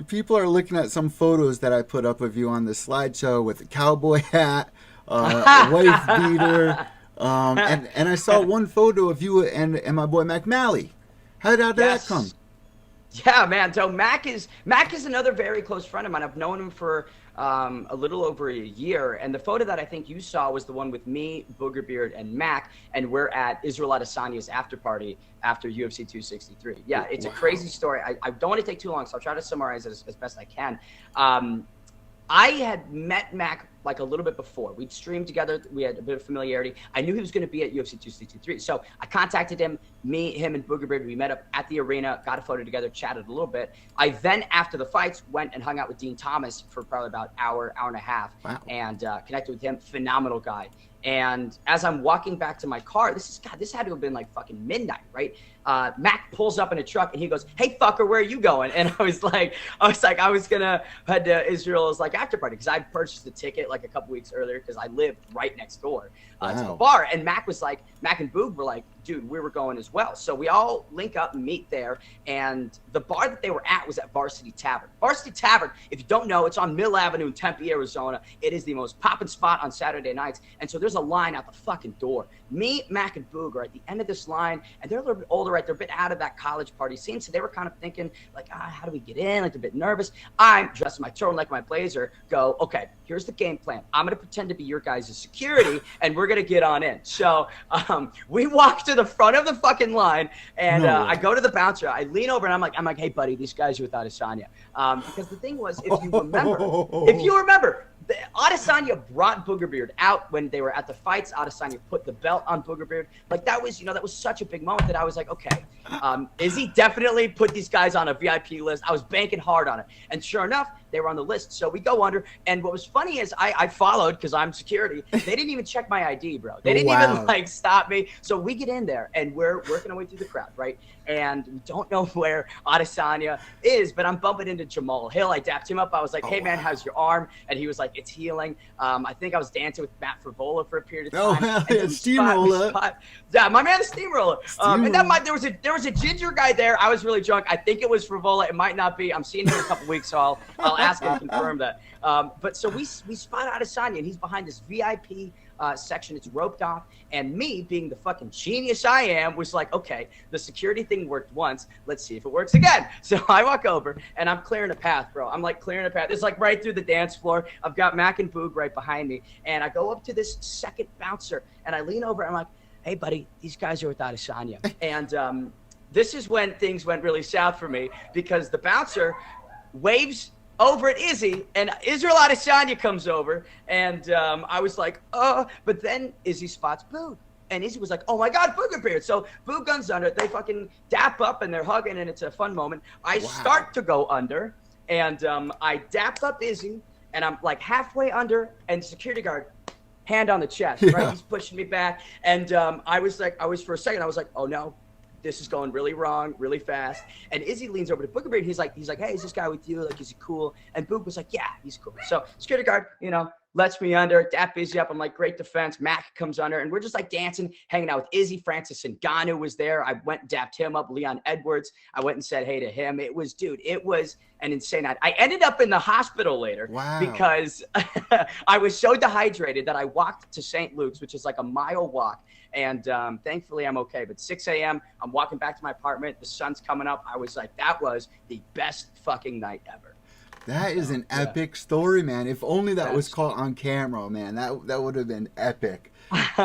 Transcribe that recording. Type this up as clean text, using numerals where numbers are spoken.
people are looking at some photos that I put up of you on the slideshow with a cowboy hat, wife beater, and I saw one photo of you and my boy MacMally. How did that come? Yes. Yeah, man. So Mac is another very close friend of mine. I've known him for a little over a year, and the photo that I think you saw was the one with me, Booger Beard, and Mac, and we're at Israel Adesanya's after party after UFC 263. Yeah, it's a Wow. crazy story. I don't want to take too long, so I'll try to summarize it as best I can. I had met Mac like a little bit before. We'd streamed together. We had a bit of familiarity. I knew he was going to be at UFC 263. So I contacted him, him and Booger Beard. We met up at the arena, got a photo together, chatted a little bit. I then, after the fights, went and hung out with Dean Thomas for probably about hour and a half, Wow. and connected with him. Phenomenal guy. And as I'm walking back to my car, this had to have been like fucking midnight, right? Mac pulls up in a truck and he goes, "Hey fucker, where are you going?" And I was like, I was gonna head to Israel's like after party because I purchased the ticket like a couple weeks earlier because I lived right next door to the Wow. bar. And Mac and Boog were like, "Dude, we were going as well." So we all link up and meet there. And the bar that they were at was at Varsity Tavern. Varsity Tavern, if you don't know, it's on Mill Avenue in Tempe, Arizona. It is the most poppin' spot on Saturday nights. And so there's a line out the fucking door. Me, Mac, and Boog are at the end of this line, and they're a little bit older, right? They're a bit out of that college party scene. So they were kind of thinking, like, how do we get in? Like, they're a bit nervous. I'm dressed in my turtleneck, my blazer, go, okay, here's the game plan. I'm going to pretend to be your guys' security, and we're going to get on in. So we walk to the front of the fucking line, and No way. I go to the bouncer. I lean over, and I'm like, hey, buddy, these guys are with Adesanya. Because the thing was, if you remember, Adesanya brought Booger Beard out when they were at the fights. Adesanya put the belt on Booger Beard. Like that was such a big moment that I was like, okay, Izzy definitely put these guys on a VIP list. I was banking hard on it. And sure enough, they were on the list. So we go under. And what was funny is I followed because I'm security. They didn't even check my ID, bro. They didn't Wow. even like stop me. So we get in there and we're working our way through the crowd, right? And we don't know where Adesanya is, but I'm bumping into Jamal Hill. I dapped him up. I was like, hey, man, how's your arm? And he was like, it's healing. I think I was dancing with Matt Favola for a period of time. hell And yeah, then Steamroller. Yeah, my man, the Steamroller. And that Steamroller. there was a ginger guy there. I was really drunk. I think it was Favola. It might not be. I'm seeing him in a couple weeks, so I'll ask him to confirm that. But so we spot Adesanya, and he's behind this VIP section. It's roped off, and me, being the fucking genius I am, was like, okay, the security thing worked once. Let's see if it works again. So I walk over, and I'm clearing a path, bro. I'm like clearing a path. It's like right through the dance floor. I've got Mac and Boog right behind me, and I go up to this second bouncer, and I lean over. And I'm like, hey, buddy, these guys are with Adesanya. And this is when things went really south for me because the bouncer waves over at Izzy, and Israel Adesanya comes over, and I was like, but then Izzy spots Boog. And Izzy was like, oh my God, Booger Beard. So Boog guns under, they fucking dap up, and they're hugging, and it's a fun moment. I start to go under, and I dap up Izzy, and I'm like halfway under, and security guard, hand on the chest, right? He's pushing me back, and for a second, I was like, oh no, this is going really wrong, really fast. And Izzy leans over to Booger Beard. He's like, hey, is this guy with you? Like, is he cool? And Boog was like, yeah, he's cool. So security guard, lets me under, dap Izzy up. I'm like, great defense. Mac comes under, and we're just like dancing, hanging out with Izzy. Francis Ngannou was there. I went and dapped him up. Leon Edwards. I went and said hey to him. It was an insane night. I ended up in the hospital later because I was so dehydrated that I walked to St. Luke's, which is like a mile walk. And thankfully, I'm okay. But 6 a.m., I'm walking back to my apartment. The sun's coming up. I was like, that was the best fucking night ever. That is an epic story, man. If only that was That's- caught on camera, man. That would have been epic.